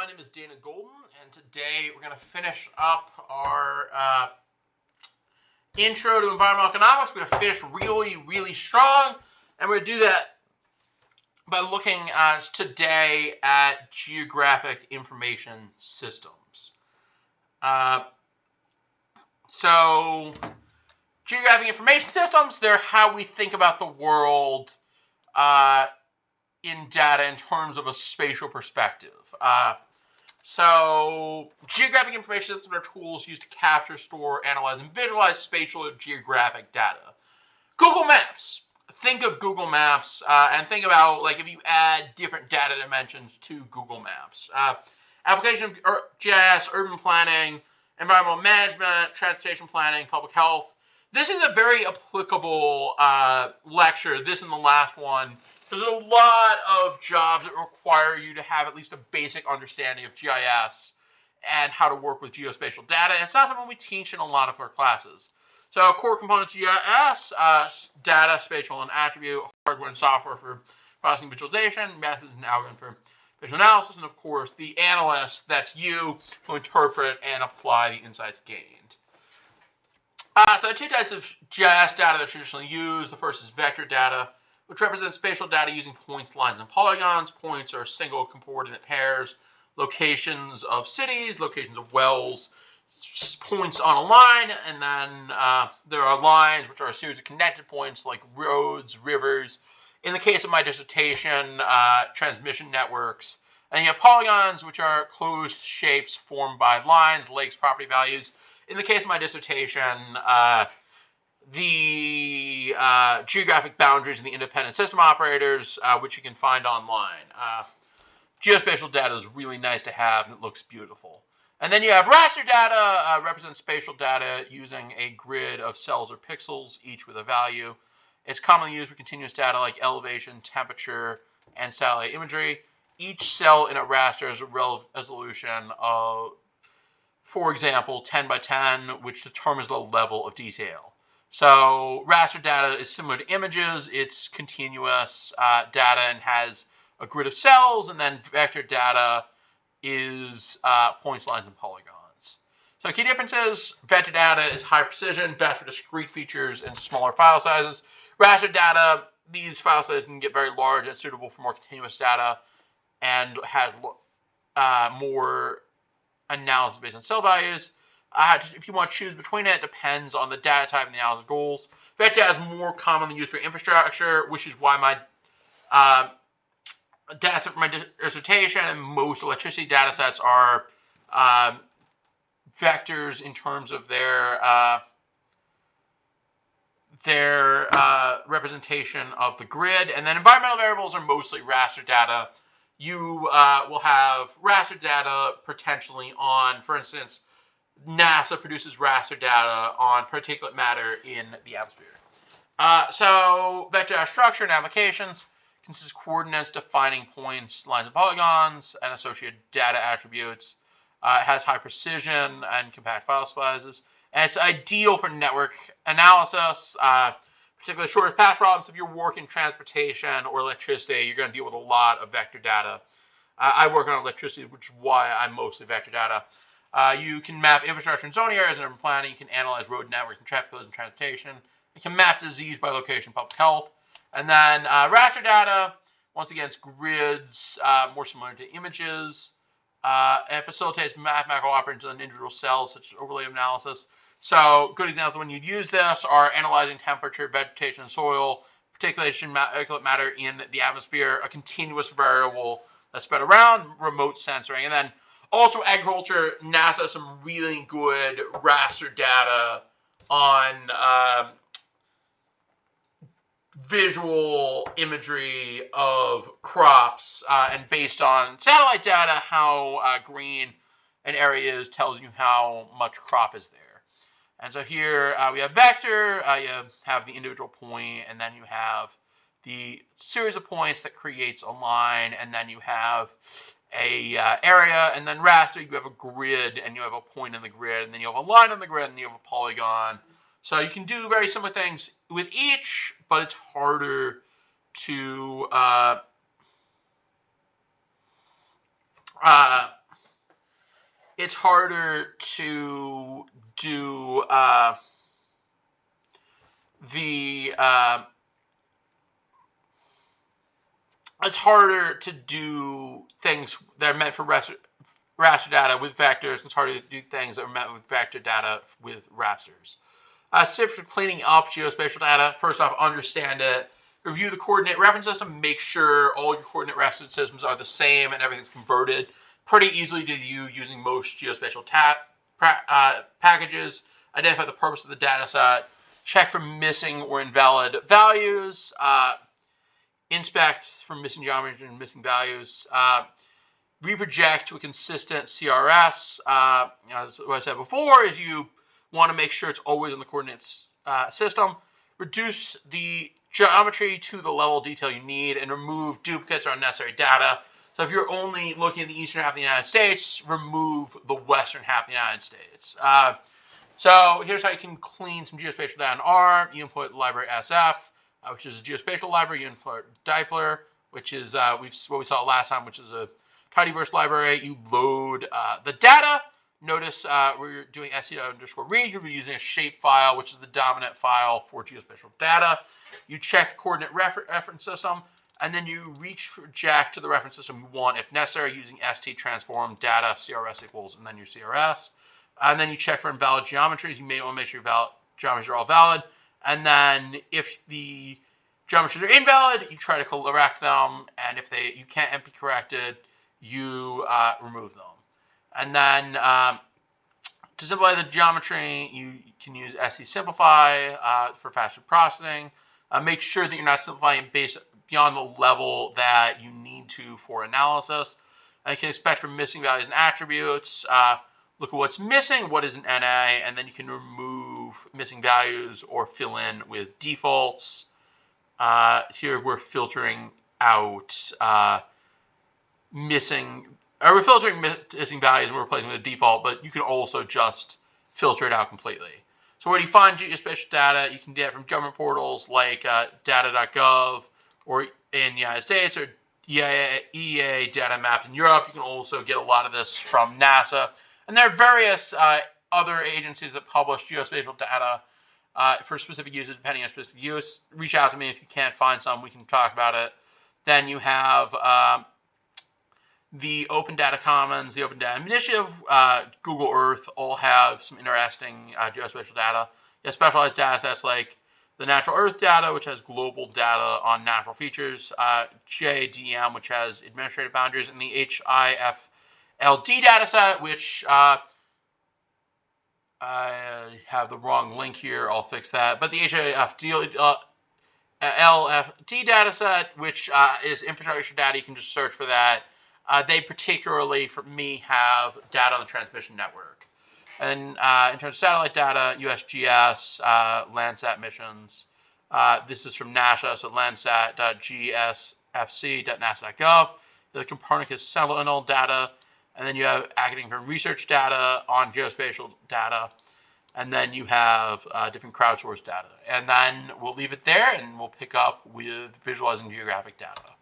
my name is Dana Golden, and today we're going to finish up our intro to environmental economics. We're going to finish really, really strong, and we're going to do that by looking today at geographic information systems. So geographic information systems, they're how we think about the world in data in terms of a spatial perspective. So geographic information systems are tools used to capture, store, analyze, and visualize spatial and geographic data. Google Maps. Think of Google Maps and think about like if you add different data dimensions to Google Maps. Application of GIS, urban planning, environmental management, transportation planning, public health. This is a very applicable lecture, this and the last one. There's a lot of jobs that require you to have at least a basic understanding of GIS and how to work with geospatial data. It's not something we teach in a lot of our classes. So core components of GIS, data, spatial, and attribute, hardware and software for processing visualization, methods and algorithm for visual analysis, and of course the analyst, that's you, who interpret and apply the insights gained. So there are two types of GIS data that are traditionally used. The first is vector data, which represents spatial data using points, lines, and polygons. Points are single coordinate pairs, locations of cities, locations of wells, points on a line, and then there are lines, which are a series of connected points like roads, rivers. In the case of my dissertation, transmission networks. And you have polygons, which are closed shapes formed by lines, lakes, property values. In the case of my dissertation, the geographic boundaries and the independent system operators, which you can find online. Geospatial data is really nice to have, and it looks beautiful. And then you have raster data, represents spatial data using a grid of cells or pixels, each with a value. It's commonly used for continuous data like elevation, temperature, and satellite imagery. Each cell in a raster has a relative resolution of, for example, 10 by 10, which determines the level of detail. So raster data is similar to images. It's continuous data and has a grid of cells, and then vector data is points, lines, and polygons. So key differences: vector data is high precision, best for discrete features and smaller file sizes. Raster data, these file sizes can get very large and suitable for more continuous data and has more analysis based on cell values. If you want to choose between it, it depends on the data type and the analysis goals. Vector data is more commonly used for infrastructure, which is why my data set for my dissertation and most electricity data sets are vectors in terms of their representation of the grid. And then environmental variables are mostly raster data. You will have raster data potentially on, for instance, NASA produces raster data on particulate matter in the atmosphere. So vector data structure and applications consists of coordinates defining points, lines, and polygons, and associated data attributes. It has high precision and compact file sizes. And it's ideal for network analysis, particularly shortest path problems. If you're working transportation or electricity, you're going to deal with a lot of vector data. I work on electricity, which is why I'm mostly vector data. You can map infrastructure and zoning areas in urban planning. You can analyze road networks and traffic flows in transportation. You can map disease by location, public health. And then raster data, once again, it's grids, more similar to images, and facilitates mathematical operations on individual cells, such as overlay analysis. So good examples when you'd use this are analyzing temperature, vegetation, and soil, particulate matter in the atmosphere, a continuous variable that's spread around, remote sensoring. And then also agriculture. NASA has some really good raster data on visual imagery of crops, and based on satellite data, how green an area is tells you how much crop is there. And so here we have vector, you have the individual point, and then you have the series of points that creates a line, and then you have a area, and then raster, you have a grid, and you have a point in the grid, and then you have a line on the grid, and you have a polygon. So you can do very similar things with each, but it's harder to it's harder to do it's harder to do things that are meant for raster data with vectors. It's harder to do things that are meant with vector data with rasters. Tips for cleaning up geospatial data. First off, understand it. Review the coordinate reference system. Make sure all your coordinate reference systems are the same and everything's converted pretty easily to you using most geospatial packages. Identify the purpose of the data set. Check for missing or invalid values. Inspect for missing geometry and missing values. Reproject to a consistent CRS. As I said before, is you want to make sure it's always in the coordinates system. Reduce the geometry to the level of detail you need and remove duplicates or unnecessary data. So if you're only looking at the eastern half of the United States, remove the western half of the United States. So here's how you can clean some geospatial data in R. You input library SF, which is a geospatial library. You input Doppler, which is what we saw last time, which is a tidyverse library. You load the data. Notice we're doing sc_read. You're using a shapefile, which is the dominant file for geospatial data. You check the coordinate reference system, and then you reproject to the reference system you want, if necessary, using st transform data CRS equals, and then your CRS. And then you check for invalid geometries. You may want to make sure your geometries are all valid. And then if the geometries are invalid, you try to correct them. And if you can't be corrected, you remove them. And then to simplify the geometry, you can use SC_simplify for faster processing. Make sure that you're not simplifying beyond the level that you need to for analysis. And you can expect from missing values and attributes. Look at what's missing, what is an NA, and then you can remove missing values or fill in with defaults. Here we're filtering out we're filtering missing values and we're replacing with a default, but you can also just filter it out completely. So where do you find geospatial data? You can get it from government portals like data.gov or in the United States, or EA data maps in Europe. You can also get a lot of this from NASA. And there are various other agencies that publish geospatial data for specific uses, depending on specific use. Reach out to me if you can't find some. We can talk about it. Then you have the Open Data Commons, the Open Data Initiative, Google Earth all have some interesting geospatial data. You have specialized data sets like the Natural Earth data, which has global data on natural features, JDM, which has administrative boundaries, and the HIFLD data set, which I have the wrong link here. I'll fix that. But the HIFLD data set, which is infrastructure data, you can just search for that. They particularly, for me, have data on the transmission network. And in terms of satellite data, USGS, Landsat missions. This is from NASA, so landsat.gsfc.nasa.gov. The Copernicus Sentinel data. And then you have academic and research data on geospatial data. And then you have different crowdsourced data. And then we'll leave it there, and we'll pick up with visualizing geographic data.